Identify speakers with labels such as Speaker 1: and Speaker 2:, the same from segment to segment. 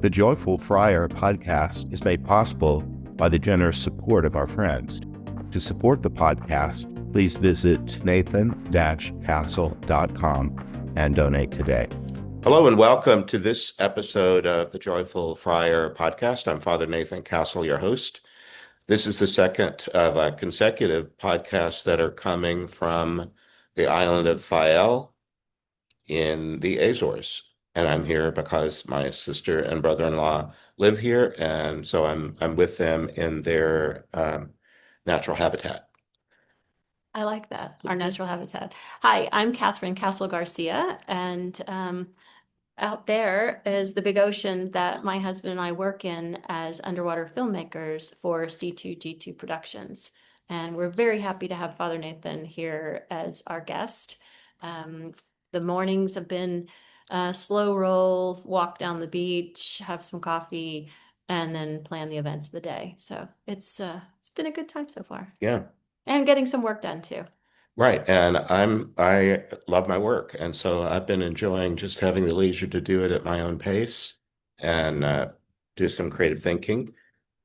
Speaker 1: The Joyful Friar podcast is made possible by the generous support of our friends. To support the podcast, please visit nathan-castle.com and donate today. Hello and welcome to this episode of the Joyful Friar podcast. I'm Father Nathan Castle, your host. This is the second of a consecutive podcasts that are coming from the island of Fayal in the Azores. And I'm here because my sister and brother-in-law live here, and so I'm with them in their natural habitat.
Speaker 2: I like that, our natural habitat. Hi, I'm Cathryn Castle Garcia, and out there is the big ocean that my husband and I work in as underwater filmmakers for C2G2 Productions. And we're very happy to have Father Nathan here as our guest. The mornings have been slow roll, walk down the beach, have some coffee, and then plan the events of the day. So it's been a good time so far.
Speaker 1: Yeah,
Speaker 2: And getting some work done too.
Speaker 1: right. And I love my work, and so I've been enjoying just having the leisure to do it at my own pace and do some creative thinking.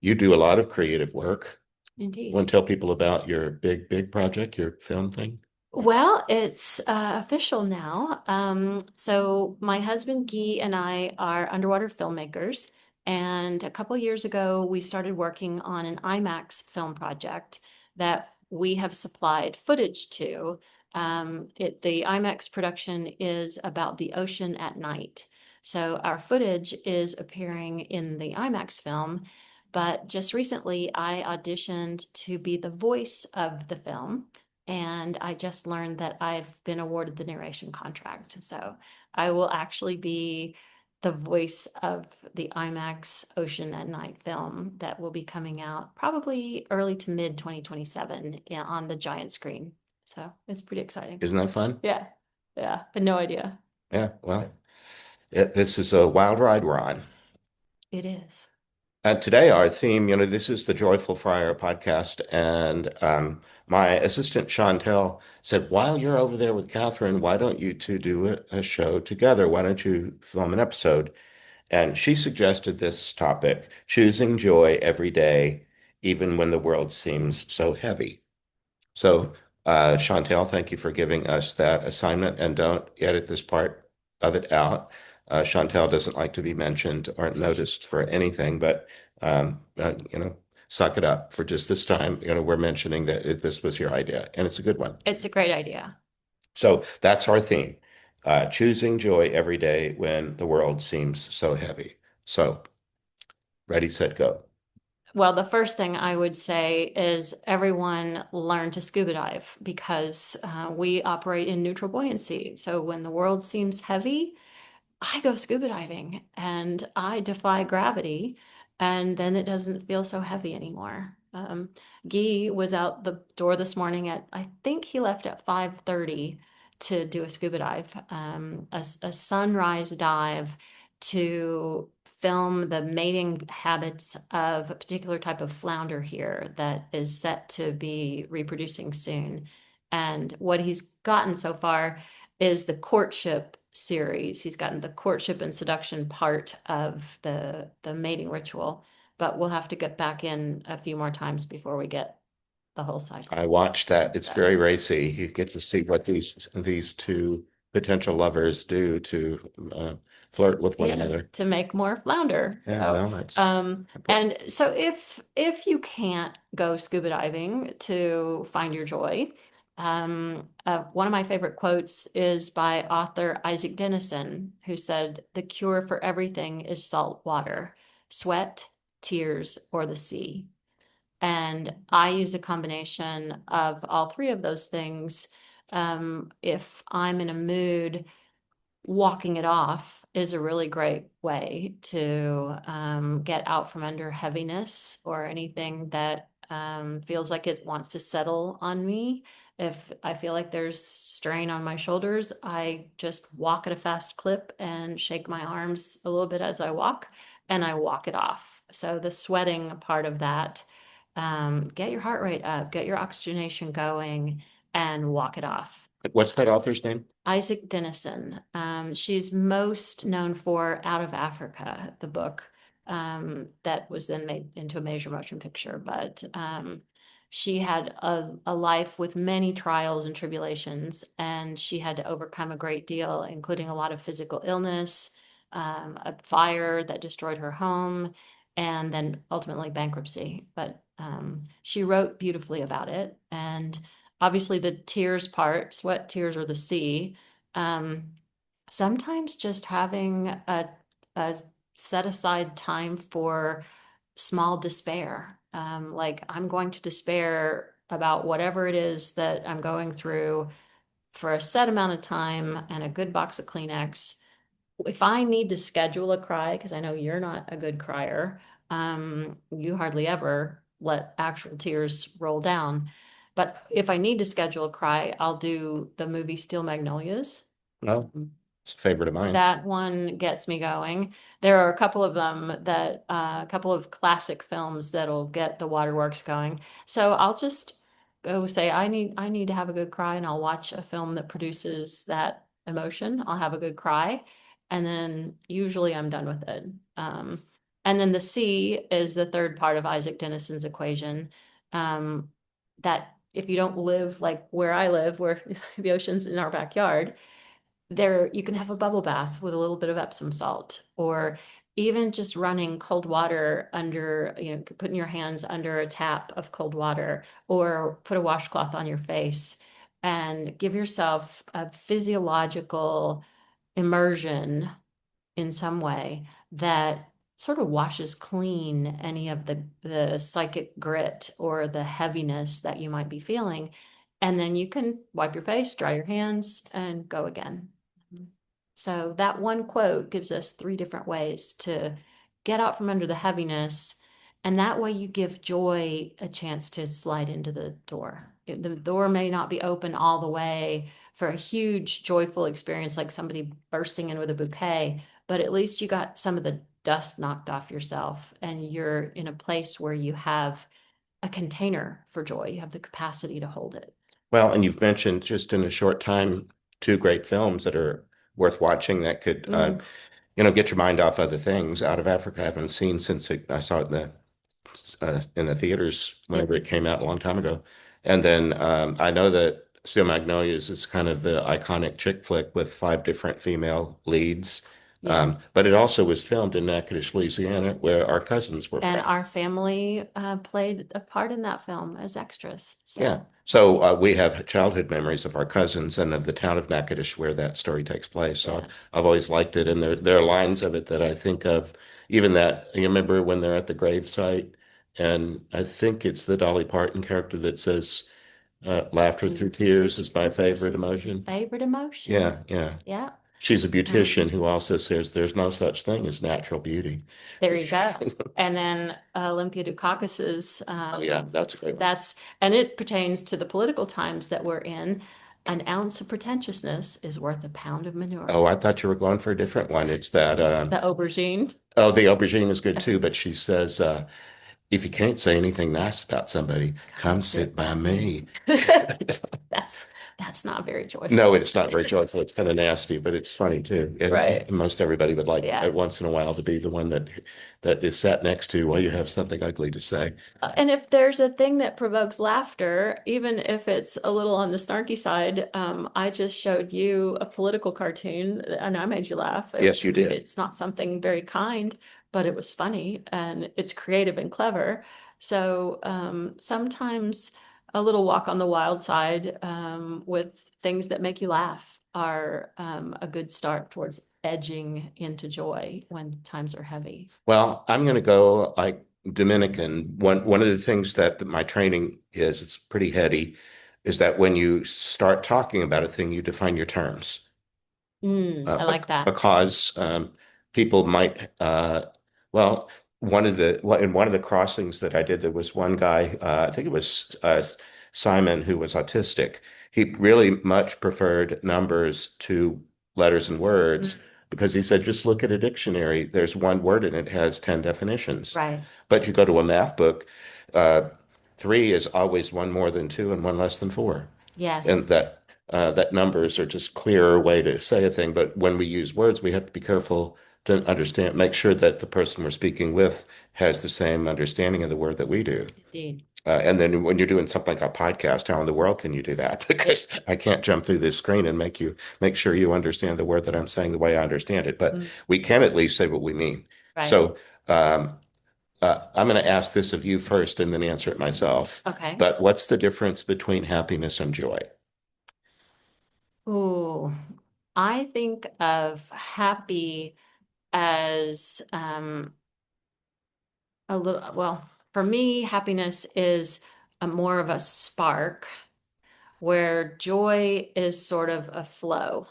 Speaker 1: You do a lot of creative work.
Speaker 2: Indeed.
Speaker 1: Want to tell people about your big project, your film thing?
Speaker 2: Well, it's official now. So my husband Guy and I are underwater filmmakers, and a couple years ago we started working on an IMAX film project that we have supplied footage to. The IMAX production is about the ocean at night. So our footage is appearing in the IMAX film, but just recently I auditioned to be the voice of the film. And I just learned that I've been awarded the narration contract. So I will actually be the voice of the IMAX Ocean at Night film that will be coming out probably early to mid 2027 on the giant screen. So it's pretty exciting.
Speaker 1: Isn't that fun?
Speaker 2: Yeah. Yeah. I had no idea.
Speaker 1: Yeah, well, this is a wild ride we're on.
Speaker 2: It is.
Speaker 1: Today, our theme, this is the Joyful Friar podcast, and my assistant Chantel said, while you're over there with Cathryn, why don't you two do a show together? Why don't you film an episode? And she suggested this topic, choosing joy every day, even when the world seems so heavy. So, Chantel, thank you for giving us that assignment, and don't edit this part of it out. Chantel doesn't like to be mentioned or noticed for anything, but suck it up for just this time. We're mentioning that this was your idea, and it's a good one.
Speaker 2: It's a great idea.
Speaker 1: So that's our theme, choosing joy every day when the world seems so heavy. So, ready, set, go.
Speaker 2: Well, the first thing I would say is everyone learn to scuba dive because we operate in neutral buoyancy. So when the world seems heavy, I go scuba diving and I defy gravity, and then it doesn't feel so heavy anymore. Guy was out the door this morning at, I think he left at 5:30 to do a scuba dive, a sunrise dive to film the mating habits of a particular type of flounder here that is set to be reproducing soon. And what he's gotten so far is the courtship series. He's gotten the courtship and seduction part of the mating ritual, but we'll have to get back in a few more times before we get the whole cycle.
Speaker 1: I watched that. It's very racy. You get to see what these two potential lovers do to flirt with one another.
Speaker 2: To make more flounder.
Speaker 1: Yeah, well, that's
Speaker 2: And so if you can't go scuba diving to find your joy, one of my favorite quotes is by author Isaac Dennison, who said, "The cure for everything is salt water, sweat, tears, or the sea." And I use a combination of all three of those things. If I'm in a mood, walking it off is a really great way to get out from under heaviness or anything that feels like it wants to settle on me. If I feel like there's strain on my shoulders, I just walk at a fast clip and shake my arms a little bit as I walk, and I walk it off. So the sweating part of that, get your heart rate up, get your oxygenation going, and walk it off.
Speaker 1: What's that author's name?
Speaker 2: Isaac Dennison. She's most known for Out of Africa, the book that was then made into a major motion picture. But she had a life with many trials and tribulations, and she had to overcome a great deal, including a lot of physical illness, a fire that destroyed her home, and then ultimately bankruptcy. But she wrote beautifully about it. And obviously, the tears part, sweat, tears, or the sea. Um, Sometimes just having a set aside time for small despair. Like I'm going to despair about whatever it is that I'm going through for a set amount of time and a good box of Kleenex. If I need to schedule a cry, because I know you're not a good crier, you hardly ever let actual tears roll down. But if I need to schedule a cry, I'll do the movie Steel Magnolias.
Speaker 1: No, it's a favorite of mine.
Speaker 2: That one gets me going. There are a couple of them that, a couple of classic films that'll get the waterworks going. So I'll just go say, I need to have a good cry, and I'll watch a film that produces that emotion. I'll have a good cry, and then usually I'm done with it. And then the sea is the third part of Isaac Denison's equation. Um, that if you don't live like where I live, where the ocean's in our backyard, there you can have a bubble bath with a little bit of Epsom salt, or even just running cold water under, putting your hands under a tap of cold water, or put a washcloth on your face and give yourself a physiological immersion in some way that sort of washes clean any of the psychic grit or the heaviness that you might be feeling. And then you can wipe your face, dry your hands, and go again. So that one quote gives us three different ways to get out from under the heaviness. And that way you give joy a chance to slide into the door. The door may not be open all the way for a huge joyful experience like somebody bursting in with a bouquet, but at least you got some of the dust knocked off yourself, and you're in a place where you have a container for joy. You have the capacity to hold it.
Speaker 1: Well, and you've mentioned just in a short time two great films that are worth watching that could,
Speaker 2: Mm,
Speaker 1: get your mind off other things. Out of Africa, I haven't seen since I saw it in the theaters whenever
Speaker 2: it,
Speaker 1: it came out a long time ago. And then I know that Steel Magnolias is kind of the iconic chick flick with five different female leads.
Speaker 2: yeah.
Speaker 1: But it also was filmed in Natchitoches, Louisiana, where our cousins were
Speaker 2: And
Speaker 1: from.
Speaker 2: our family played a part in that film as extras.
Speaker 1: Yeah.
Speaker 2: So,
Speaker 1: So we have childhood memories of our cousins and of the town of Natchitoches where that story takes place. So
Speaker 2: yeah.
Speaker 1: I've always liked it. And there are lines of it that I think of, even that, you remember when they're at the gravesite, and I think it's the Dolly Parton character that says, laughter through tears is my
Speaker 2: Tears
Speaker 1: favorite
Speaker 2: is my
Speaker 1: emotion.
Speaker 2: favorite emotion.
Speaker 1: Yeah, yeah.
Speaker 2: Yeah.
Speaker 1: She's a beautician
Speaker 2: Um,
Speaker 1: who also says there's no such thing as natural beauty.
Speaker 2: there you go. And then Olympia Dukakis's,
Speaker 1: Oh, yeah, that's a great one.
Speaker 2: and it pertains to the political times that we're in. An ounce of pretentiousness is worth a pound of
Speaker 1: Oh,
Speaker 2: manure.
Speaker 1: I thought you were going for a different one. It's that,
Speaker 2: The aubergine.
Speaker 1: oh, the aubergine is good too, but she says, if you can't say anything nice about somebody,
Speaker 2: Come
Speaker 1: come
Speaker 2: sit
Speaker 1: sit by
Speaker 2: by me.
Speaker 1: me.
Speaker 2: That's that's not very
Speaker 1: No,
Speaker 2: joyful.
Speaker 1: it's not very joyful. It's kind of nasty, but it's funny too. And
Speaker 2: Right.
Speaker 1: most everybody would like
Speaker 2: Yeah.
Speaker 1: once in a while to be the one that is sat next to while you have something ugly to say.
Speaker 2: And if there's a thing that provokes laughter, even if it's a little on the snarky side, I just showed you a political cartoon and I made you laugh.
Speaker 1: Yes, you did.
Speaker 2: It's not something very kind, but it was funny and it's creative and clever. So sometimes a little walk on the wild side with things that make you laugh are a good start towards edging into joy when times are heavy.
Speaker 1: Well, I'm going to go like Dominican. One of the things that my training is, it's pretty heady, is that when you start talking about a thing, you define your terms.
Speaker 2: I like that.
Speaker 1: Because people might well in one of the crossings that I did, there was one guy, I think it was Simon, who was autistic. He really much preferred numbers to letters and words
Speaker 2: Mm,
Speaker 1: because he said, just look at a dictionary. There's one word and it has 10 definitions.
Speaker 2: right.
Speaker 1: But you go to a math book, uh, three is always one more than two and one less than four.
Speaker 2: Yes.
Speaker 1: And that that numbers are just clearer way to say a thing. But when we use words, we have to be careful to understand, make sure that the person we're speaking with has the same understanding of the word that we do.
Speaker 2: Indeed.
Speaker 1: And then when you're doing something like a podcast, how in the world can you do that? Because I can't jump through this screen and make sure you understand the word that I'm saying the way I understand it. But
Speaker 2: Mm,
Speaker 1: we can at least say what we mean.
Speaker 2: right.
Speaker 1: So I'm going to ask this of you first and then answer it myself.
Speaker 2: Okay.
Speaker 1: But what's the difference between happiness and joy?
Speaker 2: Ooh, I think of happy as a little, well, for me, happiness is a more of a spark, where joy is sort of a flow.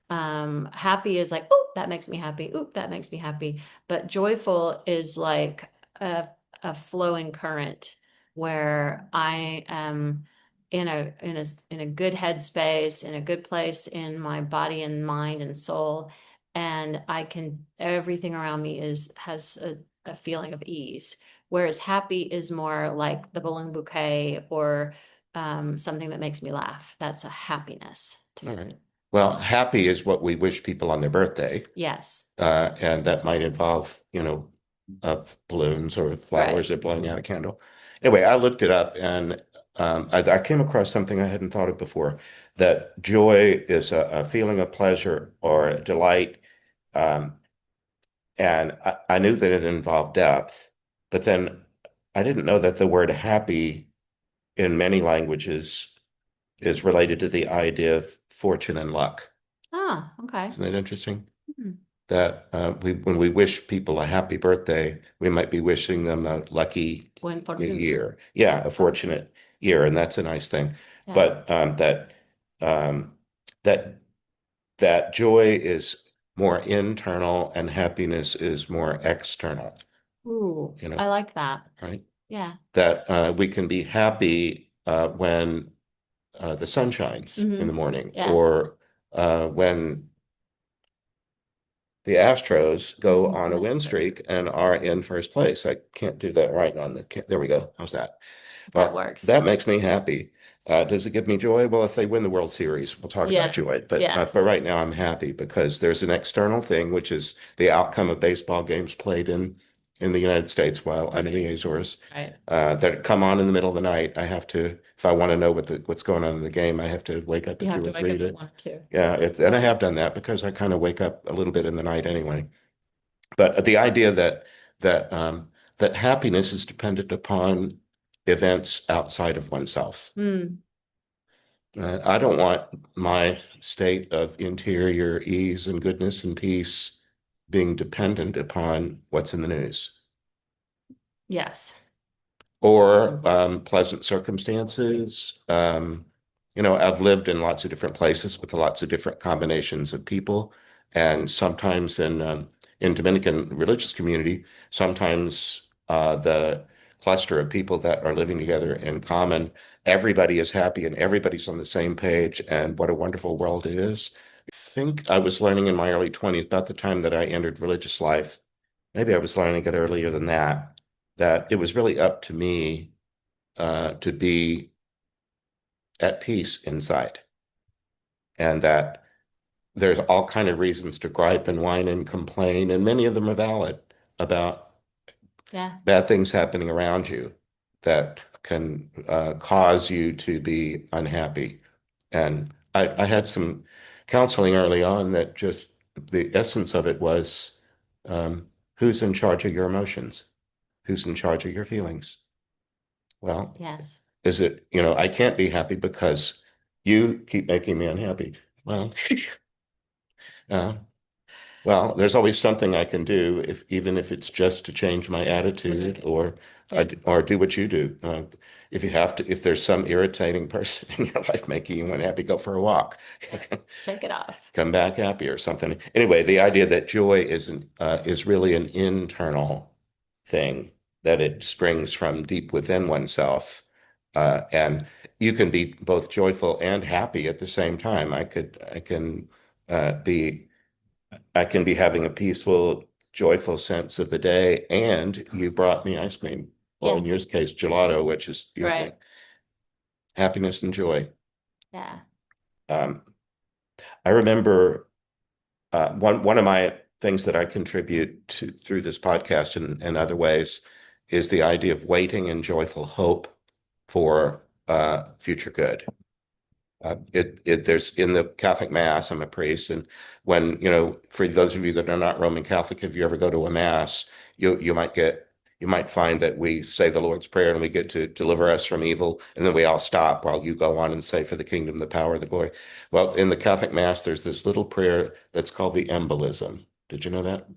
Speaker 2: Happy is like, oh, that makes me happy. Oh, that makes me happy. But joyful is like a flowing current where I am in a good headspace, in a good place in my body and mind and soul. And I can everything around me is has a feeling of ease. Whereas happy is more like the balloon bouquet or something that makes me laugh. That's a happiness to
Speaker 1: All
Speaker 2: me.
Speaker 1: right. Well, happy is what we wish people on their birthday.
Speaker 2: Yes.
Speaker 1: And that might involve, balloons or
Speaker 2: Right.
Speaker 1: flowers or blowing out a candle. Anyway, I looked it up and I came across something I hadn't thought of before, that joy is a feeling of pleasure or delight. Um, and I knew that it involved depth, but then I didn't know that the word happy in many languages is related to the idea of fortune and luck.
Speaker 2: Ah, okay.
Speaker 1: Isn't that interesting?
Speaker 2: Hmm.
Speaker 1: That when we wish people a happy birthday, we might be wishing them a lucky
Speaker 2: Buen
Speaker 1: new
Speaker 2: fortuna.
Speaker 1: year. Yeah,
Speaker 2: Yeah.
Speaker 1: a fortunate year, and that's a nice thing.
Speaker 2: Yeah.
Speaker 1: But um, that that joy is more internal and happiness is more external,
Speaker 2: Ooh,
Speaker 1: you know,
Speaker 2: I like that.
Speaker 1: right?
Speaker 2: Yeah.
Speaker 1: That we can be happy when the sun shines in
Speaker 2: Hmm.
Speaker 1: the morning,
Speaker 2: Yeah.
Speaker 1: or when the Astros go on a win
Speaker 2: That's right.
Speaker 1: streak and are in first place. I can't do that right on there we go. How's that?
Speaker 2: That
Speaker 1: Well,
Speaker 2: works.
Speaker 1: that makes me happy. Does it give me joy? Well, if they win the World Series, we'll talk about
Speaker 2: Yeah.
Speaker 1: joy. But
Speaker 2: Yeah.
Speaker 1: for right now, I'm happy because there's an external thing, which is the outcome of baseball games played in the United States while I'm in the Azores,
Speaker 2: Right.
Speaker 1: that come on in the middle of the night. I have to, if I want to know what's going on in the game, I have to wake up
Speaker 2: You
Speaker 1: at
Speaker 2: have
Speaker 1: two or
Speaker 2: to wake
Speaker 1: three
Speaker 2: up at
Speaker 1: to,
Speaker 2: 1 or 2.
Speaker 1: yeah, and I have done that because I kind of wake up a little bit in the night anyway. But the idea that that happiness is dependent upon events outside of oneself.
Speaker 2: Hmm.
Speaker 1: I don't want my state of interior ease and goodness and peace being dependent upon what's in the news
Speaker 2: Yes.
Speaker 1: or pleasant circumstances. I've lived in lots of different places with lots of different combinations of people, and sometimes in Dominican religious community, sometimes the cluster of people that are living together in common, everybody is happy and everybody's on the same page, and what a wonderful world it is. I think I was learning in my early 20s, about the time that I entered religious life. Maybe I was learning it earlier than that, that it was really up to me to be at peace inside, and that there's all kind of reasons to gripe and whine and complain, and many of them are valid about
Speaker 2: Yeah.
Speaker 1: bad things happening around you that can cause you to be unhappy. And I had some counseling early on that just the essence of it was who's in charge of your emotions? Who's in charge of your feelings? Well,
Speaker 2: Yes.
Speaker 1: is it, I can't be happy because you keep making me unhappy. Well, uh, well, there's always something I can do, if even if it's just to change my attitude,
Speaker 2: Right.
Speaker 1: or
Speaker 2: Yeah.
Speaker 1: or do what you do. If there's some irritating person in your life making you unhappy, go for a walk.
Speaker 2: Yeah. Shake it off.
Speaker 1: Come back happy or something. Anyway, the idea that joy is really an internal thing, that it springs from deep within oneself. And you can be both joyful and happy at the same time. Be I can be having a peaceful, joyful sense of the day, and you brought me ice cream, or in
Speaker 2: Yes.
Speaker 1: your case, gelato, which is
Speaker 2: Right.
Speaker 1: happiness and joy.
Speaker 2: Yeah.
Speaker 1: Um, I remember one of my things that I contribute to through this podcast and other ways is the idea of waiting in joyful hope for future good. There's in the Catholic Mass, I'm a priest, and when, for those of you that are not Roman Catholic, if you ever go to a Mass, you might find that we say the Lord's Prayer and we get to deliver us from evil, and then we all stop while you go on and say, for the kingdom, the power, the glory. Well, in the Catholic Mass, there's this little prayer that's called the embolism. Did you know that?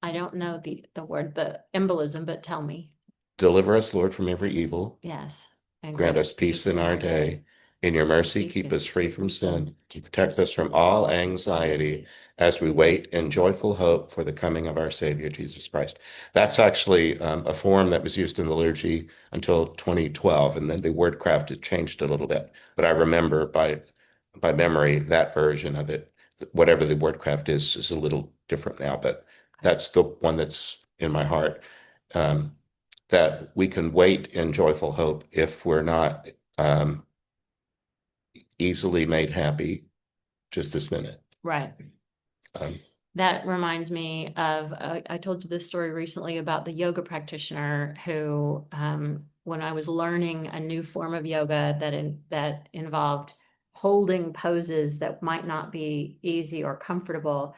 Speaker 2: I don't know the word, the embolism, but tell me.
Speaker 1: Deliver us, Lord, from every evil.
Speaker 2: Yes. And
Speaker 1: Grant
Speaker 2: grant
Speaker 1: us
Speaker 2: us
Speaker 1: peace
Speaker 2: peace
Speaker 1: in
Speaker 2: in
Speaker 1: our
Speaker 2: our
Speaker 1: day.
Speaker 2: day.
Speaker 1: In your mercy,
Speaker 2: Mercy, keep
Speaker 1: keep
Speaker 2: us
Speaker 1: us free
Speaker 2: free
Speaker 1: from
Speaker 2: from
Speaker 1: sin.
Speaker 2: sin. To protect
Speaker 1: Protect
Speaker 2: us
Speaker 1: us from
Speaker 2: from
Speaker 1: all
Speaker 2: all
Speaker 1: anxiety
Speaker 2: anxiety.
Speaker 1: as we wait in joyful hope for the coming of our Savior, Jesus Christ. That's actually a form that was used in the liturgy until 2012, and then the word crafted changed a little bit. But I remember by memory that version of it. Whatever the word craft is a little different now, but that's the one that's in my heart. Um, that we can wait in joyful hope if we're not um, easily made happy just this minute.
Speaker 2: Right.
Speaker 1: Um,
Speaker 2: That reminds me of, I told you this story recently about the yoga practitioner who, when I was learning a new form of yoga that involved holding poses that might not be easy or comfortable,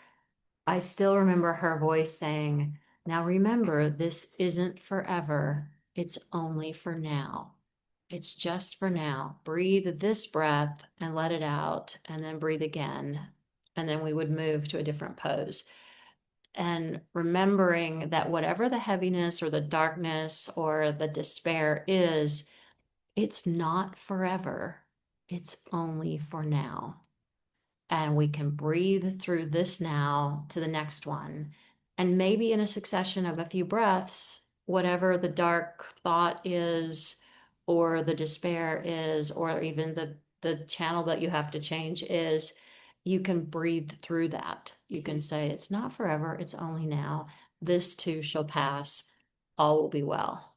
Speaker 2: I still remember her voice saying, "Now remember, this isn't forever. It's only for now. It's just for now. Breathe this breath and let it out, and then breathe again." And then we would move to a different pose. And remembering that whatever the heaviness or the darkness or the despair is, it's not forever. It's only for now, and we can breathe through this now to the next one. And maybe in a succession of a few breaths, whatever the dark thought is, or the despair is, or even the channel that you have to change is, you can breathe through that. You can say, it's not forever, it's only now. This too shall pass. All will be well.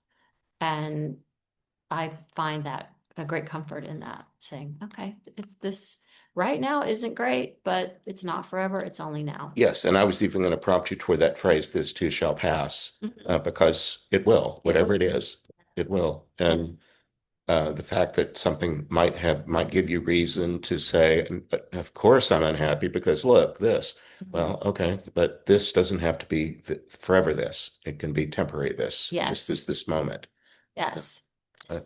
Speaker 2: And I find that a great comfort in that, saying, okay, it's this right now isn't great, but it's not forever. It's only now.
Speaker 1: yes, and I was even going to prompt you toward that phrase, this too shall pass,
Speaker 2: Mhm.
Speaker 1: because it will,
Speaker 2: It
Speaker 1: whatever it
Speaker 2: will.
Speaker 1: is, it will.
Speaker 2: And
Speaker 1: And the fact that something might give you reason to say, of course I'm unhappy because look, this.
Speaker 2: mhm.
Speaker 1: Well, okay, but this doesn't have to be forever this. It can be temporary this, just
Speaker 2: Yes,
Speaker 1: this moment.
Speaker 2: yes.
Speaker 1: Uh,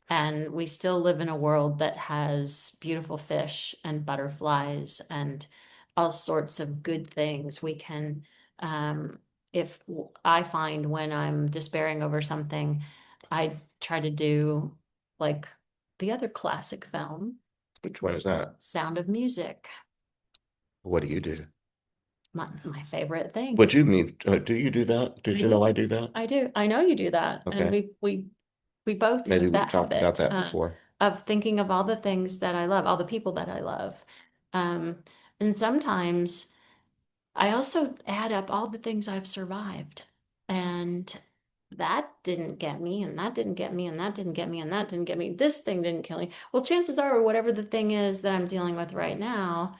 Speaker 2: And we still live in a world that has beautiful fish and butterflies and all sorts of good things. We can, if I find when I'm despairing over something, I try to do like the other classic film,
Speaker 1: which one is that?
Speaker 2: Sound of Music,
Speaker 1: What do you do?
Speaker 2: my favorite thing.
Speaker 1: Would you mean, do you do that? Did
Speaker 2: I
Speaker 1: you know
Speaker 2: do.
Speaker 1: I do that?
Speaker 2: I do. I know you do that. And
Speaker 1: Okay.
Speaker 2: we both
Speaker 1: Maybe
Speaker 2: have
Speaker 1: we've
Speaker 2: that
Speaker 1: talked about
Speaker 2: habit,
Speaker 1: that before.
Speaker 2: of thinking of all the things that I love, all the people that I love. Um, and sometimes I also add up all the things I've survived. And that didn't get me, and that didn't get me, and that didn't get me, and that didn't get me. This thing didn't kill me. Well, chances are, whatever the thing is that I'm dealing with right now,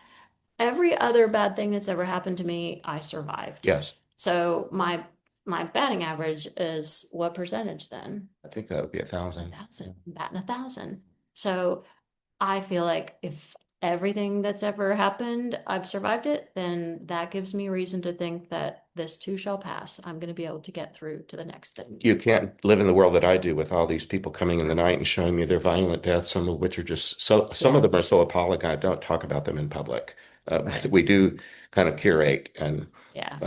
Speaker 2: every other bad thing that's ever happened to me, I survived.
Speaker 1: Yes,
Speaker 2: So my batting average is what percentage then?
Speaker 1: I think that would be a
Speaker 2: A
Speaker 1: thousand.
Speaker 2: thousand, batting a thousand. So I feel like if everything that's ever happened, I've survived it, then that gives me reason to think that this too shall pass. I'm going to be able to get through to the next thing.
Speaker 1: You can't live in the world that I do with all these people coming in the night and showing me their violent deaths, some of which are just so, some of
Speaker 2: Yeah,
Speaker 1: them are so appalling, I don't talk about them in public.
Speaker 2: right.
Speaker 1: We do kind of curate and,
Speaker 2: Yeah.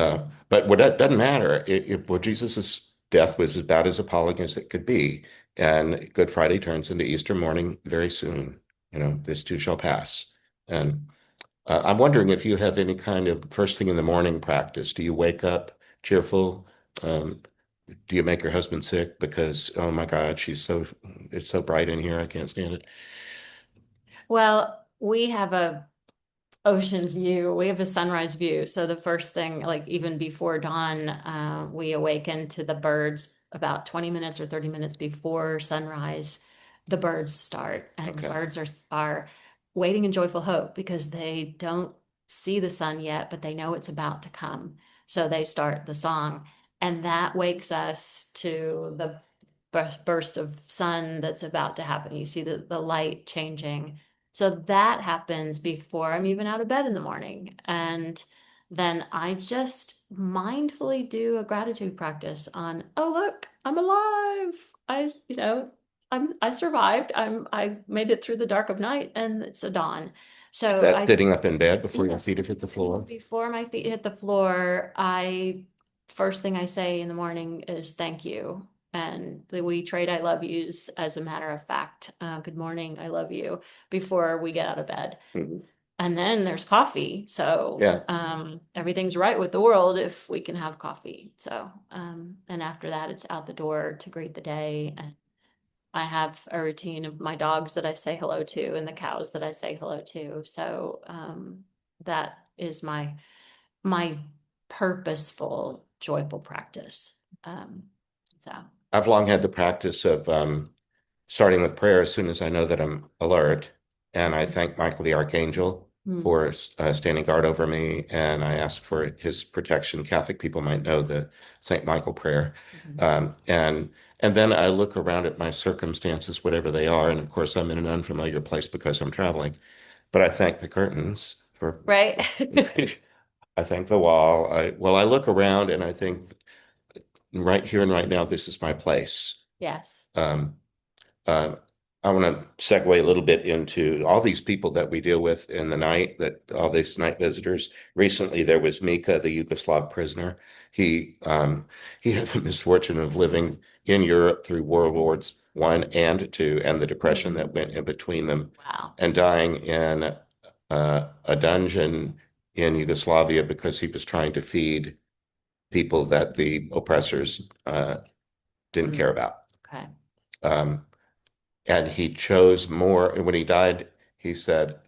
Speaker 1: but what that doesn't matter. Well, Jesus's death was as bad as appalling as it could be. And Good Friday turns into Easter morning very soon. This too shall pass. And I'm wondering if you have any kind of first thing in the morning practice. Do you wake up cheerful? Um, do you make your husband sick because, oh my God, it's so bright in here, I can't stand it.
Speaker 2: Well, we have a ocean view. We have a sunrise view. So the first thing, like even before dawn, we awaken to the birds about 20 minutes or 30 minutes before sunrise. The birds start, and
Speaker 1: Okay.
Speaker 2: birds are waiting in joyful hope because they don't see the sun yet, but they know it's about to come. So they start the song, and that wakes us to the burst of sun that's about to happen. You see the light changing. So that happens before I'm even out of bed in the morning. And then I just mindfully do a gratitude practice on, oh, look, I'm alive. I survived. I made it through the dark of night and it's a dawn. So
Speaker 1: That
Speaker 2: I,
Speaker 1: sitting up in bed before your
Speaker 2: yeah,
Speaker 1: feet have hit the floor.
Speaker 2: before my feet hit the floor, first thing I say in the morning is thank you. And we trade I love yous as a matter of fact. Good morning, I love you before we get out of bed.
Speaker 1: Mhm.
Speaker 2: And then there's coffee. So
Speaker 1: Yeah.
Speaker 2: everything's right with the world if we can have coffee. So, and after that, it's out the door to greet the day. And I have a routine of my dogs that I say hello to and the cows that I say hello to. So that is my purposeful, joyful practice. Um, so,
Speaker 1: I've long had the practice of starting with prayer as soon as I know that I'm alert. And I thank Michael the Archangel
Speaker 2: mm,
Speaker 1: for standing guard over me. And I ask for his protection. Catholic people might know the St. Michael prayer.
Speaker 2: mhm.
Speaker 1: Um, and and then I look around at my circumstances, whatever they are. And of course, I'm in an unfamiliar place because I'm traveling. But I thank the curtains for,
Speaker 2: Right?
Speaker 1: I thank the wall. I look around and I think right here and right now, this is my place.
Speaker 2: Yes.
Speaker 1: Um, uh, I want to segue a little bit into all these people that we deal with in the night, that all these night visitors. Recently, there was Mika, the Yugoslav prisoner. He had the misfortune of living in Europe through World Wars One and Two, and the depression
Speaker 2: Mm,
Speaker 1: that went in between them,
Speaker 2: wow.
Speaker 1: and dying in a dungeon in Yugoslavia because he was trying to feed people that the oppressors didn't care
Speaker 2: Mm,
Speaker 1: about.
Speaker 2: okay.
Speaker 1: Um, and he chose more. And when he died, he said,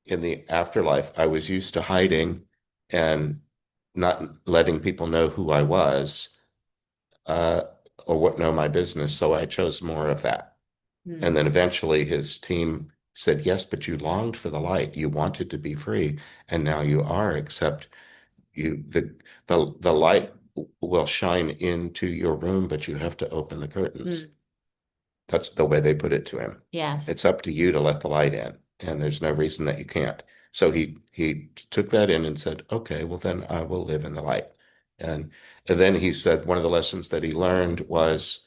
Speaker 1: in the afterlife, I was used to hiding and not letting people know who I was uh, or what know my business. So I chose more of that. And
Speaker 2: Mm,
Speaker 1: then eventually his team said, yes, but you longed for the light. You wanted to be free. And now you are, except you the light will shine into your room, but you have to open the curtains.
Speaker 2: mm,
Speaker 1: That's the way they put it to him.
Speaker 2: yes.
Speaker 1: It's up to you to let the light in, and there's no reason that you can't. So he took that in and said, okay, well then I will live in the light. And, and then he said one of the lessons that he learned was,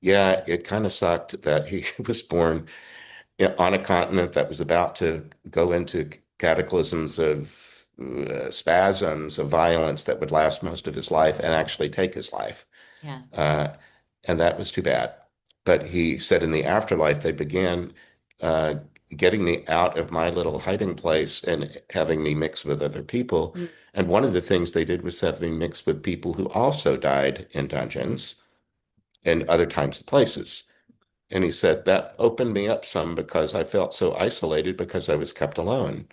Speaker 1: yeah, it kind of sucked that he was born on a continent that was about to go into cataclysms of spasms of violence that would last most of his life and actually take his life.
Speaker 2: Yeah.
Speaker 1: Uh, and that was too bad. But he said in the afterlife, they began uh, getting me out of my little hiding place and having me mix with other people.
Speaker 2: Mm,
Speaker 1: And one of the things they did was have me mix with people who also died in dungeons and other times and places. And he said that opened me up some because I felt so isolated because I was kept alone.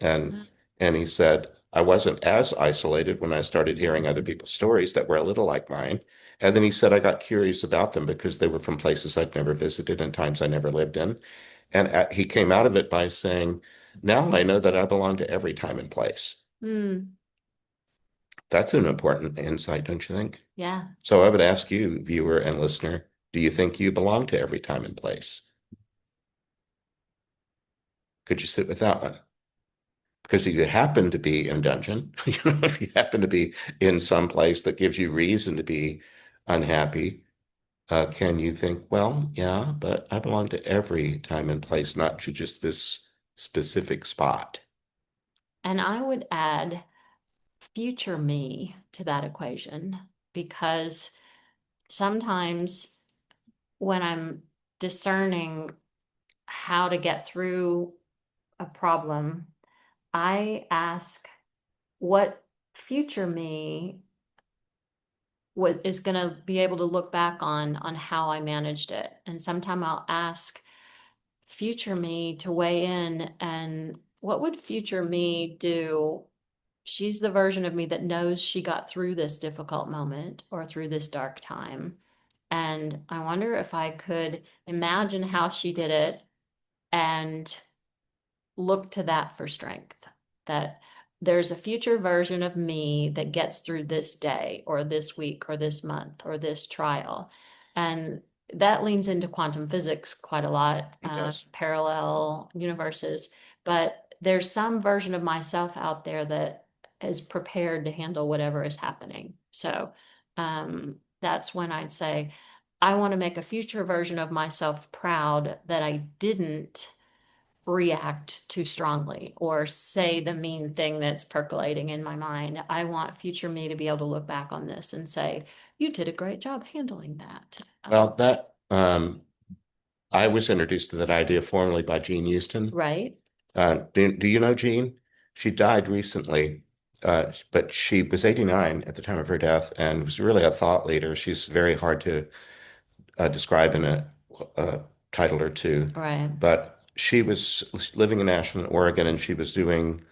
Speaker 1: And
Speaker 2: mm,
Speaker 1: and he said I wasn't as isolated when I started hearing other people's stories that were a little like mine. And then he said I got curious about them because they were from places I'd never visited and times I never lived in. And he came out of it by saying, now I know that I belong to every time and place.
Speaker 2: mm,
Speaker 1: That's an important insight, don't you think?
Speaker 2: yeah.
Speaker 1: So I would ask you, viewer and listener, do you think you belong to every time and place? Could you sit with that one? Because if you happen to be in a dungeon, if you happen to be in some place that gives you reason to be unhappy, can you think, well, yeah, but I belong to every time and place, not to just this specific spot.
Speaker 2: And I would add future me to that equation because sometimes when I'm discerning how to get through a problem, I ask what future me what is going to be able to look back on how I managed it. And sometime I'll ask future me to weigh in and what would future me do? She's the version of me that knows she got through this difficult moment or through this dark time. And I wonder if I could imagine how she did it and look to that for strength, that there's a future version of me that gets through this day or this week or this month or this trial. And that leans into quantum physics quite a lot,
Speaker 1: Yes.
Speaker 2: parallel universes. But there's some version of myself out there that is prepared to handle whatever is happening. So that's when I'd say, I want to make a future version of myself proud that I didn't react too strongly or say the mean thing that's percolating in my mind. I want future me to be able to look back on this and say, you did a great job handling that.
Speaker 1: Well, that I was introduced to that idea formally by Jean Houston.
Speaker 2: Right?
Speaker 1: Do you know Jean? She died recently, but she was 89 at the time of her death and was really a thought leader. She's very hard to describe in a title or two,
Speaker 2: Right.
Speaker 1: but she was living in Ashland, Oregon, and she was doing,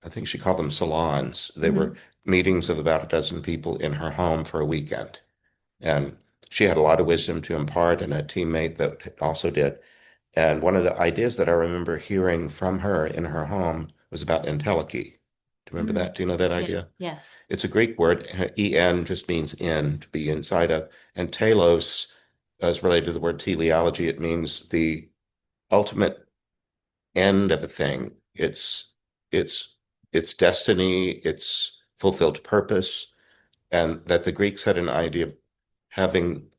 Speaker 1: I think she called them salons. They were
Speaker 2: Hmm.
Speaker 1: meetings of about a dozen people in her home for a weekend. And she had a lot of wisdom to impart, and a teammate that also did. And one of the ideas that I remember hearing from her in her home was about entelechy. Do you remember
Speaker 2: Mm.
Speaker 1: that? Do you know that
Speaker 2: Yeah.
Speaker 1: idea?
Speaker 2: Yes.
Speaker 1: It's a Greek word. En just means in, to be inside of. And telos is related to the word teleology. It means the ultimate end of a thing. It's its destiny, its fulfilled purpose, and that the Greeks had an idea of having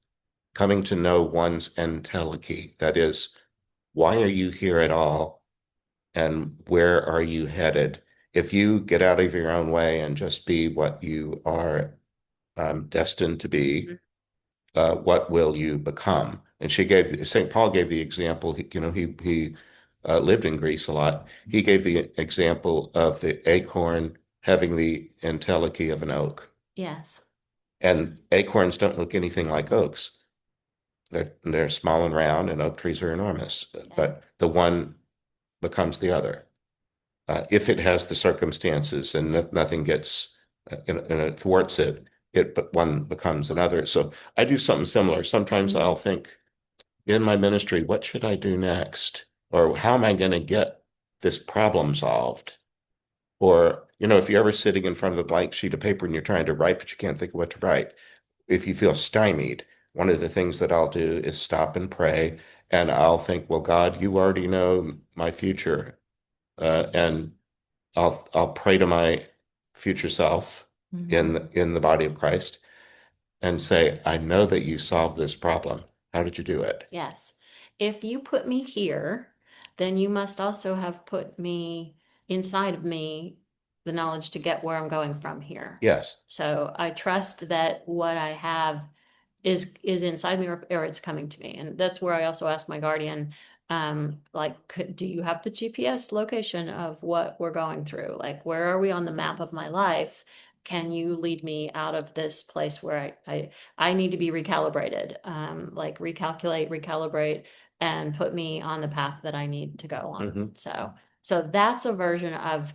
Speaker 1: coming to know one's entelechy. That is, why are you here at all? And where are you headed? If you get out of your own way and just be what you are destined to be,
Speaker 2: Mhm.
Speaker 1: what will you become? And St. Paul gave the example. He lived in Greece a lot. He gave the example of the acorn having the entelechy of an oak,
Speaker 2: Yes.
Speaker 1: and acorns don't look anything like oaks. They're small and round, and oak trees are enormous.
Speaker 2: Yeah.
Speaker 1: But the one becomes the other if it has the circumstances and nothing gets thwarts it. But one becomes another. So I do something similar. Sometimes
Speaker 2: Mhm.
Speaker 1: I'll think in my ministry, what should I do next? Or how am I going to get this problem solved? Or, if you're ever sitting in front of a blank sheet of paper and you're trying to write, but you can't think of what to write, if you feel stymied, one of the things that I'll do is stop and pray. And I'll think, well, God, you already know my future. And I'll pray to my future self
Speaker 2: Mhm.
Speaker 1: in the body of Christ and say, I know that you solved this problem. How did you do it?
Speaker 2: Yes. If you put me here, then you must also have put me inside of me the knowledge to get where I'm going from here.
Speaker 1: Yes.
Speaker 2: So I trust that what I have is inside me, or it's coming to me. And that's where I also ask my guardian, like, do you have the GPS location of what we're going through? Like, where are we on the map of my life? Can you lead me out of this place where I need to be recalibrated, like recalculate, recalibrate, and put me on the path that I need to go on.
Speaker 1: Hmm.
Speaker 2: So that's a version of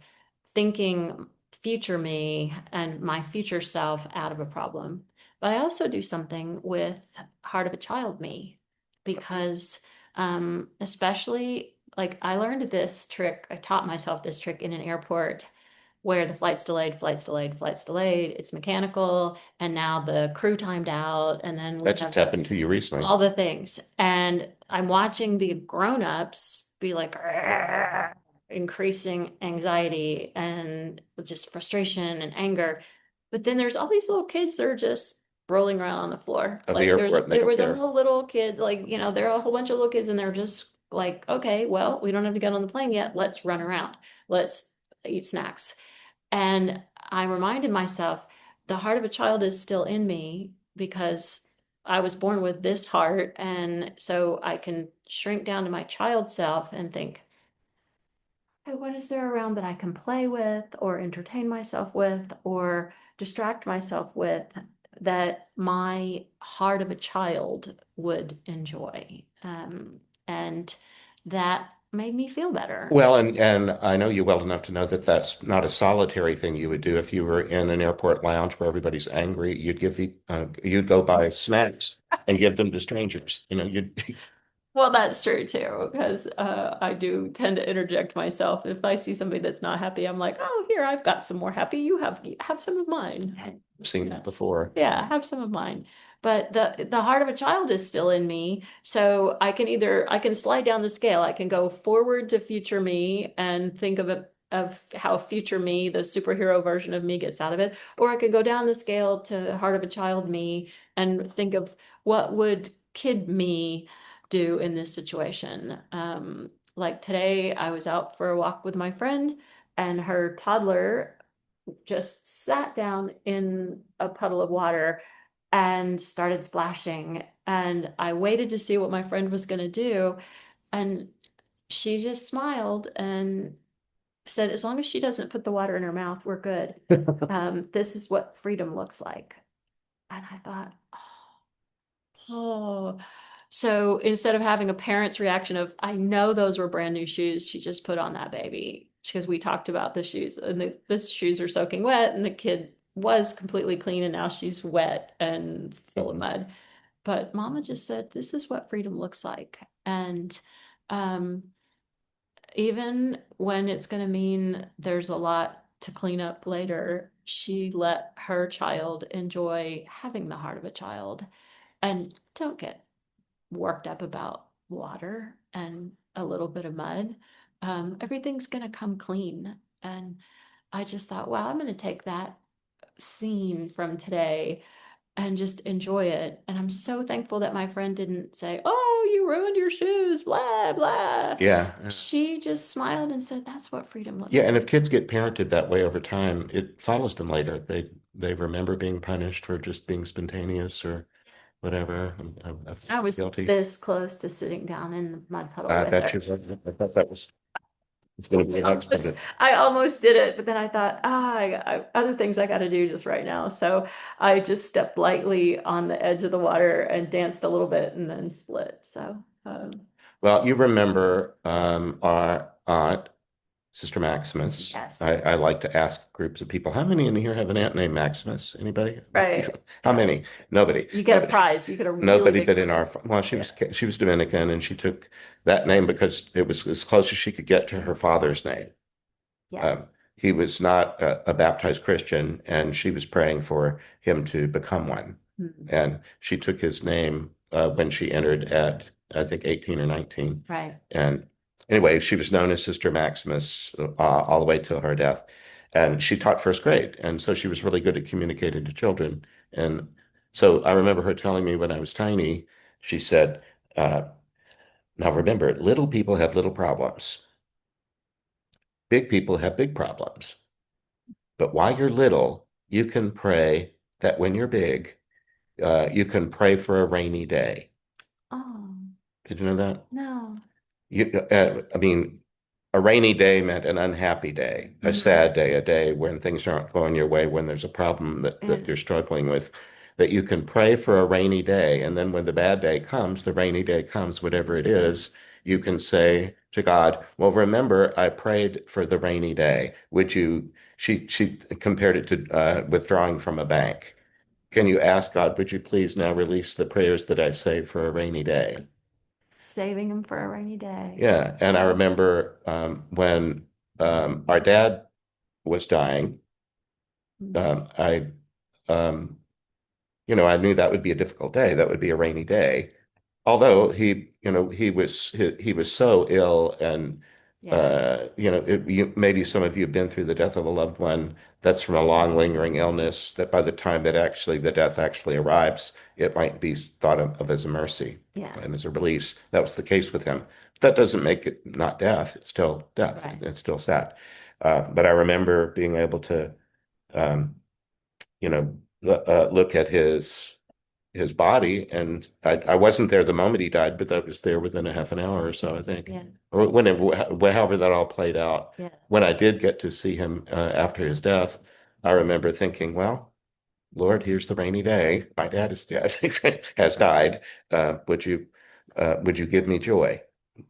Speaker 2: thinking future me and my future self out of a problem. But I also do something with heart of a child me because especially like I learned this trick, I taught myself this trick in an airport where the flight's delayed, flight's delayed, flight's delayed, it's mechanical, and now the crew timed out, and then we
Speaker 1: That just
Speaker 2: have
Speaker 1: happened to you recently.
Speaker 2: all the things. And I'm watching the grown-ups be like increasing anxiety and just frustration and anger. But then there's all these little kids that are just rolling around on the floor.
Speaker 1: Of the
Speaker 2: Like
Speaker 1: airport, and they
Speaker 2: there
Speaker 1: don't
Speaker 2: was a
Speaker 1: care.
Speaker 2: little kid, like, there are a whole bunch of little kids and they're just like, okay, well, we don't have to get on the plane yet. Let's run around. Let's eat snacks. And I reminded myself the heart of a child is still in me because I was born with this heart. And so I can shrink down to my child self and think, hey, what is there around that I can play with or entertain myself with or distract myself with that my heart of a child would enjoy? And that made me feel better.
Speaker 1: Well, and I know you well enough to know that that's not a solitary thing you would do. If you were in an airport lounge where everybody's angry, you'd go buy snacks and give them to strangers. You'd
Speaker 2: Well, that's true too, because I do tend to interject myself. If I see somebody that's not happy, I'm like, "Oh, here, I've got some more happy. You have some of mine."
Speaker 1: I've seen
Speaker 2: Yeah.
Speaker 1: that before.
Speaker 2: Yeah, have some of mine. But the heart of a child is still in me. So I can slide down the scale. I can go forward to future me and think of how future me, the superhero version of me gets out of it. Or I could go down the scale to heart of a child me and think of what would kid me do in this situation. Like today, I was out for a walk with my friend, and her toddler just sat down in a puddle of water and started splashing. And I waited to see what my friend was going to do. And she just smiled and said, as long as she doesn't put the water in her mouth, we're good. This is what freedom looks like. And I thought, oh. So instead of having a parent's reaction of, I know those were brand new shoes she just put on that baby, because we talked about the shoes and the shoes are soaking wet, and the kid was completely clean and now she's wet and full of
Speaker 1: Mhm.
Speaker 2: mud. But mama just said, this is what freedom looks like. And um, even when it's going to mean there's a lot to clean up later, she let her child enjoy having the heart of a child. And don't get worked up about water and a little bit of mud. Everything's going to come clean. And I just thought, wow, I'm going to take that scene from today and just enjoy it. And I'm so thankful that my friend didn't say, oh, you ruined your shoes, blah, blah.
Speaker 1: Yeah.
Speaker 2: She just smiled and said, that's what freedom looks
Speaker 1: Yeah, and if
Speaker 2: like.
Speaker 1: kids get parented that way over time, it follows them later. They remember being punished for just being spontaneous or whatever. I feel
Speaker 2: I was
Speaker 1: guilty.
Speaker 2: this close to sitting down in the mud puddle
Speaker 1: I
Speaker 2: with
Speaker 1: bet
Speaker 2: her.
Speaker 1: you. I thought that was it's going to be the next one.
Speaker 2: I almost did it, but then I thought, other things I got to do just right now. So I just stepped lightly on the edge of the water and danced a little bit and then split. So,
Speaker 1: Well, you remember our aunt, Sister Maximus.
Speaker 2: yes,
Speaker 1: I like to ask groups of people, how many in here have an aunt named Maximus? Anybody?
Speaker 2: right.
Speaker 1: How many? Nobody.
Speaker 2: You get a
Speaker 1: Nobody.
Speaker 2: prize. You get a really
Speaker 1: Nobody
Speaker 2: big
Speaker 1: but in our,
Speaker 2: prize.
Speaker 1: well,
Speaker 2: Yeah.
Speaker 1: she was Dominican and she took that name because it was as close as she could get to her father's name.
Speaker 2: Yeah.
Speaker 1: Um, he was not a baptized Christian, and she was praying for him to become one.
Speaker 2: Mhm.
Speaker 1: And she took his name when she entered at, I think, 18 or 19.
Speaker 2: Right.
Speaker 1: And anyway, she was known as Sister Maximus all the way till her death. And she taught first grade. And so she was really good at communicating to children. And so I remember her telling me when I was tiny, she said, now remember, little people have little problems. Big people have big problems. But while you're little, you can pray that when you're big, you can pray for a rainy day.
Speaker 2: Oh,
Speaker 1: Did you know that?
Speaker 2: no.
Speaker 1: I mean, a rainy day meant an unhappy day, a
Speaker 2: Mhm.
Speaker 1: sad day, a day when things aren't going your way, when there's a problem that
Speaker 2: Yeah.
Speaker 1: you're struggling with, that you can pray for a rainy day. And then when the bad day comes, the rainy day comes, whatever it is, you can say to God, well, remember, I prayed for the rainy day. Would you, she compared it to withdrawing from a bank. Can you ask God, would you please now release the prayers that I say for a rainy day?
Speaker 2: Saving them for a rainy day.
Speaker 1: Yeah, and I remember when our dad was dying,
Speaker 2: Mhm.
Speaker 1: I, um, I knew that would be a difficult day. That would be a rainy day. Although he was so ill, and
Speaker 2: Yeah.
Speaker 1: maybe some of you have been through the death of a loved one that's from a long lingering illness that by the time that actually the death actually arrives, it might be thought of as a mercy
Speaker 2: Yeah.
Speaker 1: and as a release. That was the case with him. That doesn't make it not death. It's still death.
Speaker 2: Right.
Speaker 1: It's still sad. But I remember being able to, um, look at his body. And I wasn't there the moment he died, but I was there within a half an hour or so, I think,
Speaker 2: Yeah.
Speaker 1: or whenever, however that all played out.
Speaker 2: Yeah.
Speaker 1: When I did get to see him after his death, I remember thinking, well, Lord, here's the rainy day. My dad is dead, has died. Would you give me joy?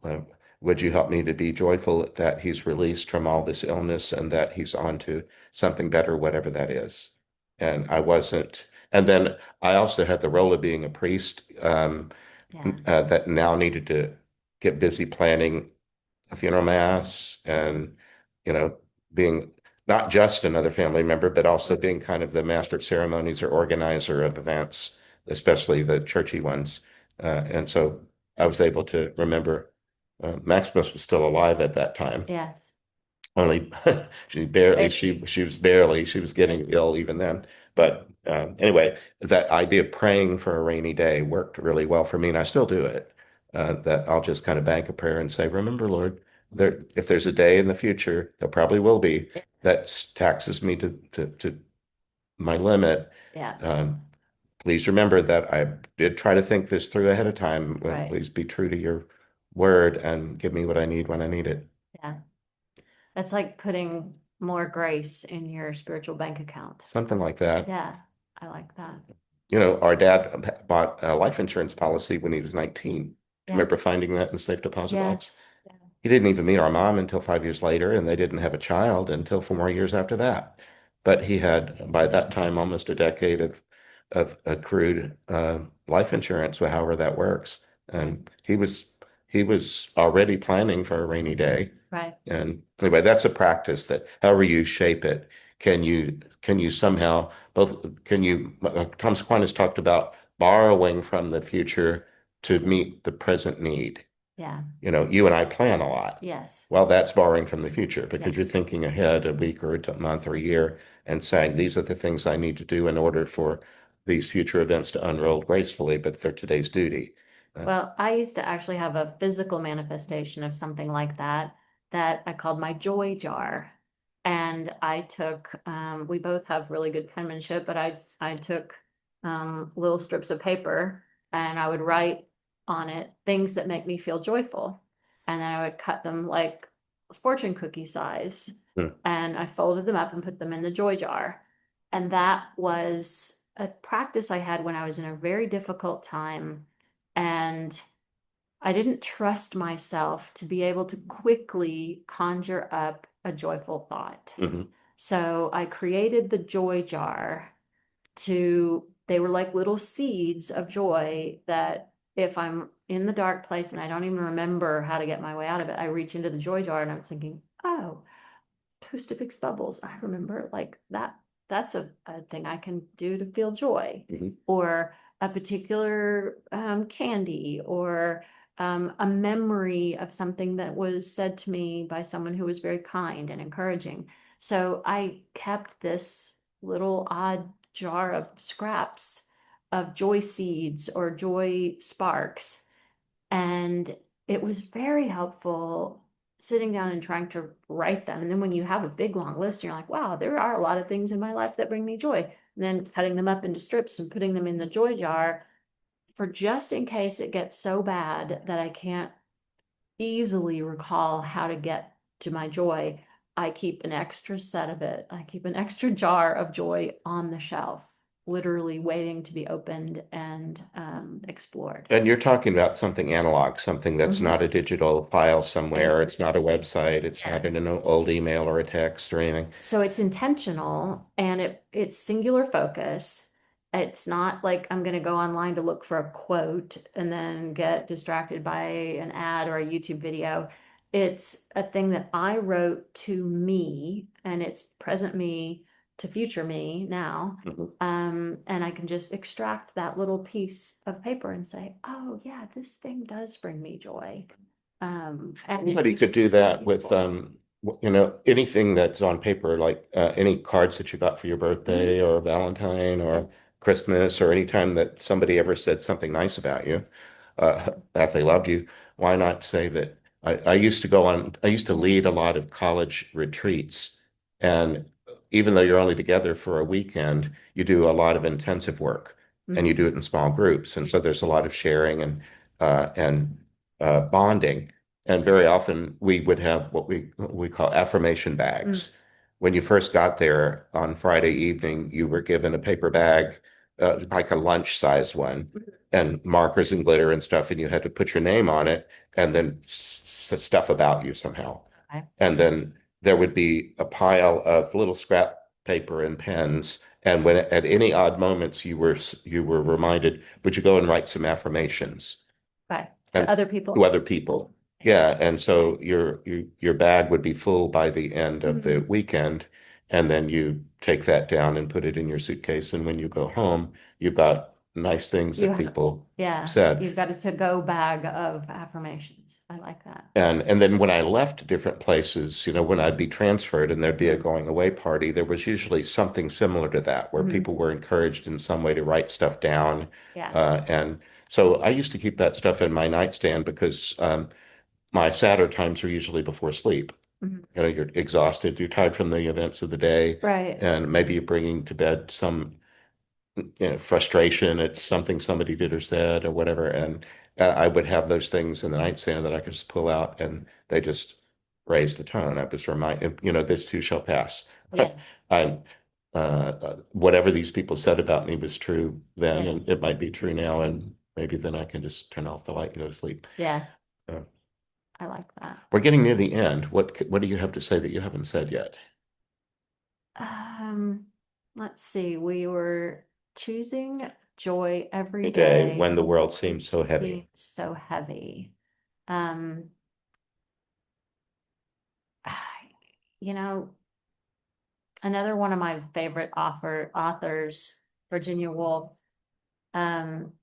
Speaker 1: Uh, would you help me to be joyful that he's released from all this illness and that he's on to something better, whatever that is? And I wasn't. And then I also had the role of being a priest.
Speaker 2: Yeah.
Speaker 1: that now needed to get busy planning a funeral mass and, you know, being not just another family member, but also being kind of the master of ceremonies or organizer of events, especially the churchy ones. And so I was able to remember Maximus was still alive at that time.
Speaker 2: Yes.
Speaker 1: Only she barely
Speaker 2: It,
Speaker 1: she was getting ill even then. But anyway, that idea of praying for a rainy day worked really well for me, and I still do it. That I'll just kind of bank a prayer and say, "Remember, Lord, there if there's a day in the future, there probably will be that taxes me to my limit.
Speaker 2: yeah.
Speaker 1: Um, please remember that I did try to think this through ahead of time.
Speaker 2: Right.
Speaker 1: Please be true to your word and give me what I need when I need it."
Speaker 2: Yeah. That's like putting more grace in your spiritual bank account.
Speaker 1: Something like that.
Speaker 2: Yeah. I like that.
Speaker 1: You know, our dad bought a life insurance policy when he was 19. Do you
Speaker 2: Yeah.
Speaker 1: remember finding that in the safe deposit box?
Speaker 2: Yes. Yeah.
Speaker 1: He didn't even meet our mom until 5 years later, and they didn't have a child until 4 more years after that. But he had, by that time, almost a decade of accrued life insurance, however that works. And he was already planning for a rainy day.
Speaker 2: Right.
Speaker 1: And anyway, that's a practice that however you shape it, can you somehow both can you Thomas Aquinas talked about borrowing from the future to meet the present need.
Speaker 2: Yeah.
Speaker 1: You know, you and I plan a lot.
Speaker 2: Yes.
Speaker 1: Well, that's borrowing from the future
Speaker 2: Yeah.
Speaker 1: because you're thinking ahead a week or a month or a year and saying, these are the things I need to do in order for these future events to unroll gracefully, but they're today's duty.
Speaker 2: Well, I used to actually have a physical manifestation of something like that that I called my joy jar. And I took, we both have really good penmanship, but I took little strips of paper and I would write on it things that make me feel joyful. And then I would cut them like fortune cookie size.
Speaker 1: Hmm.
Speaker 2: And I folded them up and put them in the joy jar. And that was a practice I had when I was in a very difficult time and I didn't trust myself to be able to quickly conjure up a joyful thought.
Speaker 1: Mhm.
Speaker 2: So I created the joy jar they were like little seeds of joy that if I'm in the dark place and I don't even remember how to get my way out of it, I reach into the joy jar and I'm thinking, oh, Pustifix bubbles. I remember like that's a thing I can do to feel joy,
Speaker 1: Mhm.
Speaker 2: or a particular candy, or a memory of something that was said to me by someone who was very kind and encouraging. So I kept this little odd jar of scraps of joy seeds or joy sparks, and it was very helpful sitting down and trying to write them. And then when you have a big long list, you're like, wow, there are a lot of things in my life that bring me joy. And then cutting them up into strips and putting them in the joy jar for just in case it gets so bad that I can't easily recall how to get to my joy. I keep an extra set of it. I keep an extra jar of joy on the shelf, literally waiting to be opened and explored.
Speaker 1: And you're talking about something analog, something that's
Speaker 2: Mhm.
Speaker 1: not a digital file somewhere. It's not a website. It's
Speaker 2: Yeah.
Speaker 1: not in an old email or a text or anything.
Speaker 2: So it's intentional and it's singular focus. It's not like I'm going to go online to look for a quote and then get distracted by an ad or a YouTube video. It's a thing that I wrote to me and it's present me to future me now.
Speaker 1: Mhm.
Speaker 2: And I can just extract that little piece of paper and say, oh, yeah, this thing does bring me joy. And
Speaker 1: Anybody could do that with, you know, anything that's on paper, like any cards that you got for your
Speaker 2: Mhm.
Speaker 1: birthday or Valentine or Christmas or any time that somebody ever said something nice about you, that they loved you. Why not say that? I used to lead a lot of college retreats. And even though you're only together for a weekend, you do a lot of intensive work and you
Speaker 2: Mhm.
Speaker 1: do it in small groups. And so there's a lot of sharing and bonding. And very often we would have what we call affirmation
Speaker 2: Mm.
Speaker 1: bags. When you first got there on Friday evening, you were given a paper bag, like a lunch size one, and markers and glitter and stuff, and you had to put your name on it and then stuff about you somehow.
Speaker 2: Okay.
Speaker 1: And then there would be a pile of little scrap paper and pens. And when at any odd moments you were reminded, would you go and write some affirmations?
Speaker 2: Right. To
Speaker 1: and
Speaker 2: other
Speaker 1: to
Speaker 2: people.
Speaker 1: other people. Yeah, and so your bag would be full by the end of the
Speaker 2: Mhm.
Speaker 1: weekend, and then you take that down and put it in your suitcase, and when you go home, you've got nice things
Speaker 2: You
Speaker 1: that
Speaker 2: have,
Speaker 1: people
Speaker 2: yeah,
Speaker 1: said.
Speaker 2: you've got a to-go bag of affirmations. I like that.
Speaker 1: And then when I left different places, when I'd be transferred and there'd be a
Speaker 2: Mhm.
Speaker 1: going away party, there was usually something similar to that where
Speaker 2: Mhm.
Speaker 1: people were encouraged in some way to write stuff down.
Speaker 2: Yeah.
Speaker 1: And so I used to keep that stuff in my nightstand because my sadder times are usually before sleep.
Speaker 2: Mhm.
Speaker 1: You're exhausted, you're tired from the events of the day,
Speaker 2: Right.
Speaker 1: and maybe you're bringing to bed some frustration at something somebody did or said or whatever. And I would have those things in the nightstand that I could just pull out and they just raise the tone. I was reminded, this too shall pass.
Speaker 2: Yeah.
Speaker 1: I'm, whatever these people said about me was true then,
Speaker 2: Yeah.
Speaker 1: and it might be true now. And maybe then I can just turn off the light and go to sleep.
Speaker 2: Yeah.
Speaker 1: Uh,
Speaker 2: I like that.
Speaker 1: we're getting near the end. What do you have to say that you haven't said yet?
Speaker 2: Um, let's see. We were choosing joy every
Speaker 1: Today,
Speaker 2: day
Speaker 1: when the
Speaker 2: when the
Speaker 1: world
Speaker 2: world
Speaker 1: seems so heavy.
Speaker 2: seems so heavy. Um, you know, another one of my favorite authors, Virginia Woolf, um,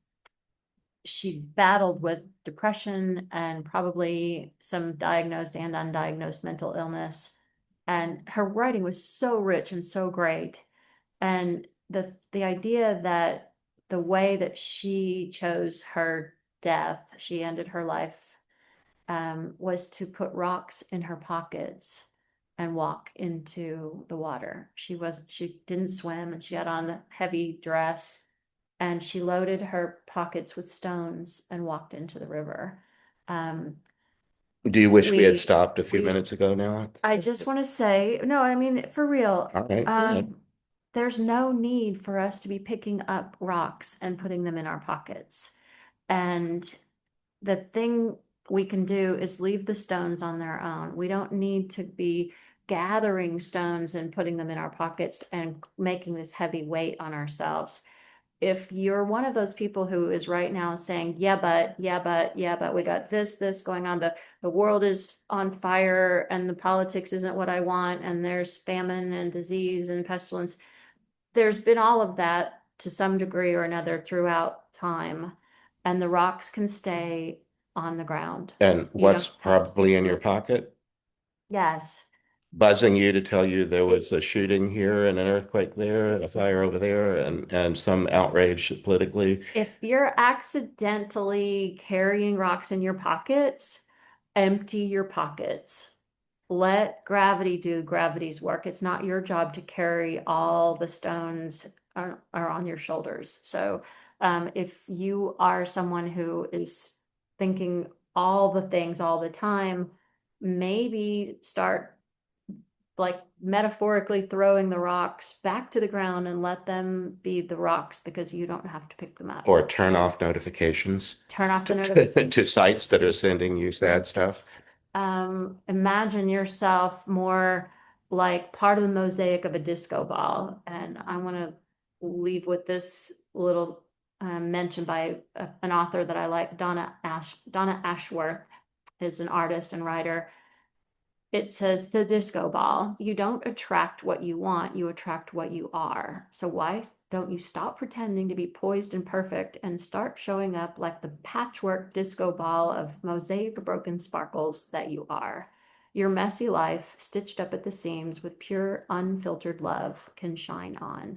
Speaker 2: she battled with depression and probably some diagnosed and undiagnosed mental illness. And her writing was so rich and so great. And the idea that the way that she chose her death, she ended her life, was to put rocks in her pockets and walk into the water. She didn't swim and she had on a heavy dress and she loaded her pockets with stones and walked into the river. Um,
Speaker 1: Do you wish we had
Speaker 2: we
Speaker 1: stopped a few
Speaker 2: we
Speaker 1: minutes ago now?
Speaker 2: I just want to say, no, I mean, for real,
Speaker 1: All right, go ahead.
Speaker 2: there's no need for us to be picking up rocks and putting them in our pockets. And the thing we can do is leave the stones on their own. We don't need to be gathering stones and putting them in our pockets and making this heavy weight on ourselves. If you're one of those people who is right now saying, yeah, but, yeah, but, yeah, but we got this going on, the world is on fire and the politics isn't what I want, and there's famine and disease and pestilence, there's been all of that to some degree or another throughout time, and the rocks can stay on the ground.
Speaker 1: And
Speaker 2: You
Speaker 1: what's
Speaker 2: don't have to
Speaker 1: probably
Speaker 2: pick
Speaker 1: in
Speaker 2: them
Speaker 1: your
Speaker 2: up.
Speaker 1: pocket?
Speaker 2: Yes.
Speaker 1: Buzzing you to tell you there was a shooting here and an earthquake there and a fire over there and some outrage politically.
Speaker 2: If you're accidentally carrying rocks in your pockets, empty your pockets. Let gravity do gravity's work. It's not your job to carry all the stones are on your shoulders. So, if you are someone who is thinking all the things all the time, maybe start like metaphorically throwing the rocks back to the ground and let them be the rocks because you don't have to pick them up.
Speaker 1: Or turn off notifications
Speaker 2: Turn off the
Speaker 1: to sites that are
Speaker 2: notifications.
Speaker 1: sending you sad stuff.
Speaker 2: Imagine yourself more like part of the mosaic of a disco ball. And I want to leave with this little mention by an author that I like, Donna Ashworth is an artist and writer. It says the disco ball. You don't attract what you want, you attract what you are. So why don't you stop pretending to be poised and perfect and start showing up like the patchwork disco ball of mosaic broken sparkles that you are? Your messy life, stitched up at the seams with pure, unfiltered love, can shine on.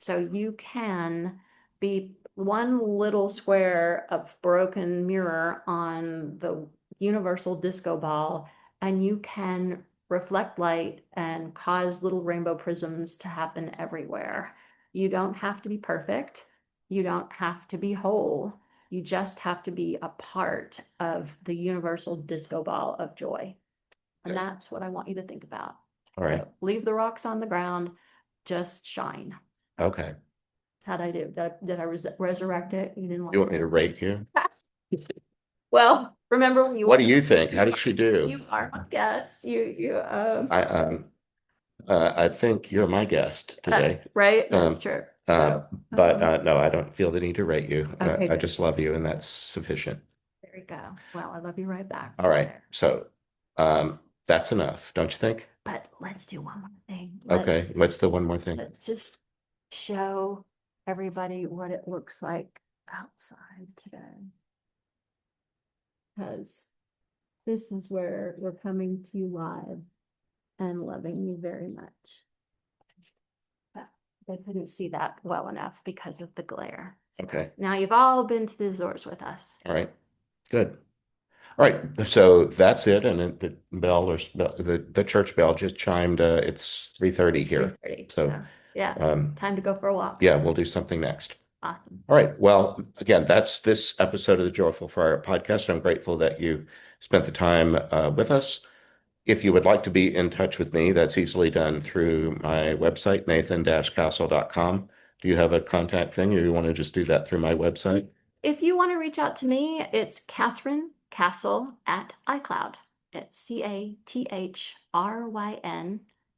Speaker 2: So you can be one little square of broken mirror on the universal disco ball, and you can reflect light and cause little rainbow prisms to happen everywhere. You don't have to be perfect. You don't have to be whole. You just have to be a part of the universal disco ball of joy. And
Speaker 1: Okay.
Speaker 2: that's what I want you to think about.
Speaker 1: All right.
Speaker 2: So leave the rocks on the ground, just shine.
Speaker 1: Okay.
Speaker 2: How'd I do? Did I resurrect it? You didn't
Speaker 1: You
Speaker 2: like
Speaker 1: want me to rate you?
Speaker 2: that? Well, remember when
Speaker 1: What do you think? How did she do?
Speaker 2: you are my guest. You
Speaker 1: I I think you're my guest today.
Speaker 2: right? That's
Speaker 1: Um,
Speaker 2: true. So
Speaker 1: but no, I don't feel the need to rate you.
Speaker 2: okay,
Speaker 1: I
Speaker 2: good.
Speaker 1: just love you, and that's sufficient.
Speaker 2: go. Well, I love you right back.
Speaker 1: All right. So that's enough, don't you think?
Speaker 2: But let's do one more thing.
Speaker 1: Okay. What's the one more thing?
Speaker 2: Let's just show everybody what it looks like outside today. Because this is where we're coming to you live and loving you very much. But they couldn't see that well enough because of the glare. So
Speaker 1: Okay.
Speaker 2: now you've all been to the Azores with us.
Speaker 1: All right. Good. All right. So that's it. And the bell or the church bell just chimed. It's 3:30 here.
Speaker 2: 3:30,
Speaker 1: So
Speaker 2: yeah, time to go for a walk.
Speaker 1: yeah, we'll do something next.
Speaker 2: Awesome.
Speaker 1: All right. Well, again, that's this episode of the Joyful Friar podcast. I'm grateful that you spent the time with us. If you would like to be in touch with me, that's easily done through my website, nathan-castle.com. Do you have a contact thing, or you want to just do that through my website?
Speaker 2: If you want to reach out to me, it's Cathryn Castle at iCloud. It's Cathryn,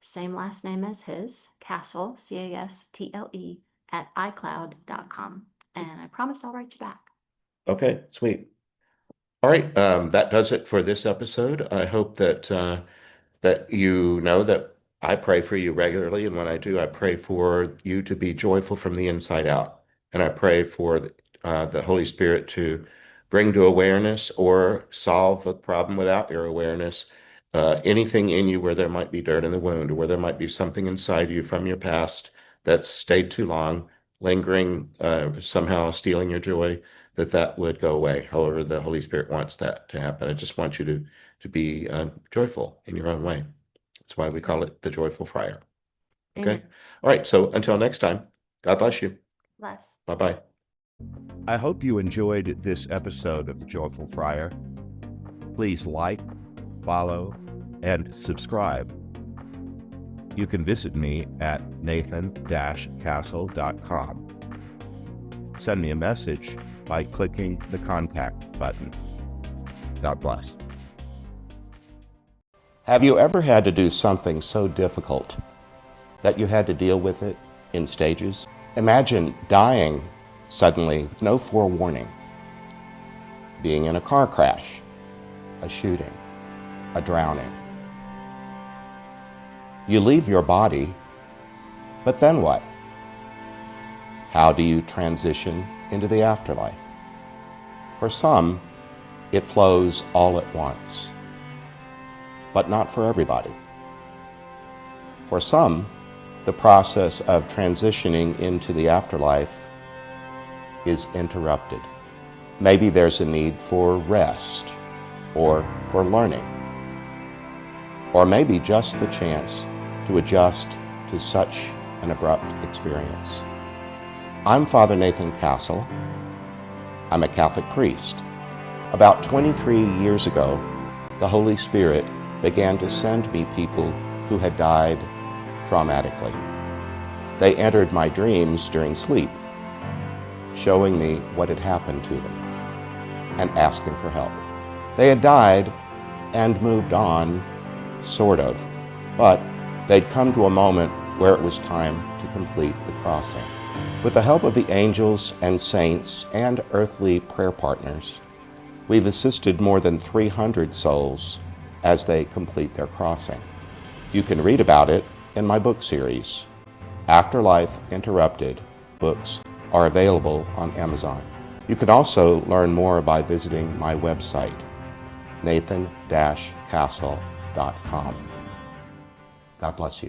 Speaker 2: same last name as his, Castle, Castle, at iCloud.com. And I promise I'll write you back.
Speaker 1: Okay, sweet. All right, that does it for this episode. I hope that you know that I pray for you regularly, and when I do, I pray for you to be joyful from the inside out, and I pray for the Holy Spirit to bring to awareness or solve the problem without your awareness. Anything in you where there might be dirt in the wound, or where there might be something inside you from your past that's stayed too long, lingering, somehow stealing your joy, that would go away. However, the Holy Spirit wants that to happen. I just want you to be joyful in your own way. That's why we call it the Joyful Friar. Okay.
Speaker 2: Amen.
Speaker 1: All right. So until next time, God bless you.
Speaker 2: Bless.
Speaker 1: Bye-bye.
Speaker 3: I hope you enjoyed this episode of the Joyful Friar. Please like, follow, and subscribe. You can visit me at nathan-castle.com. Send me a message by clicking the contact button. God bless.
Speaker 1: Have you ever had to do something so difficult that you had to deal with it in stages? Imagine dying suddenly with no forewarning, being in a car crash, a shooting, a drowning. You leave your body, but then what? How do you transition into the afterlife? For some, it flows all at once, but not for everybody. For some, the process of transitioning into the afterlife is interrupted. Maybe there's a need for rest or for learning, or maybe just the chance to adjust to such an abrupt experience. I'm Father Nathan Castle. I'm a Catholic priest. About 23 years ago, the Holy Spirit began to send me people who had died traumatically. They entered my dreams during sleep, showing me what had happened to them and asking for help. They had died and moved on, sort of, but they'd come to a moment where it was time to complete the crossing. With the help of the angels and saints and earthly prayer partners, we've assisted more than 300 souls as they complete their crossing. You can read about it in my book series. Afterlife Interrupted books are available on Amazon. You can also learn more by visiting my website, nathan-castle.com. God bless you.